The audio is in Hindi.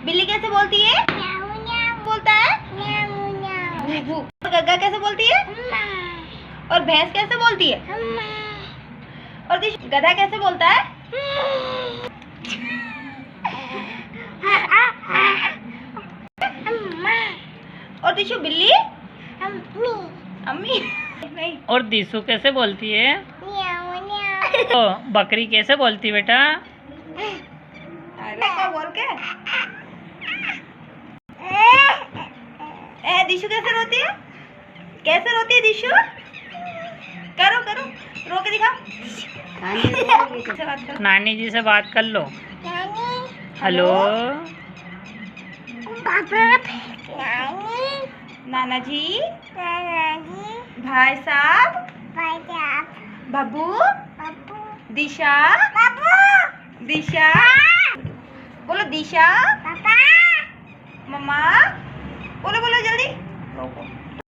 बिल्ली कैसे बोलती है? बोलता है भू। गग्गा कैसे बोलती है? और भैंस कैसे बोलती है? और गधा कैसे बोलता है? और दिशु बिल्ली? अम्मी नहीं। और दिशु कैसे बोलती है? तो बकरी कैसे बोलती है बेटा? अरे क्या बोल के? दिशु कैसे रोती है? कैसे रोती है दिशु? करो करो, रो के दिखाओ। नानी जी से बात कर लो। हेलो नाना जी, भाई साहब, बब्बू, दिशा, दिशा बोलो दिशा,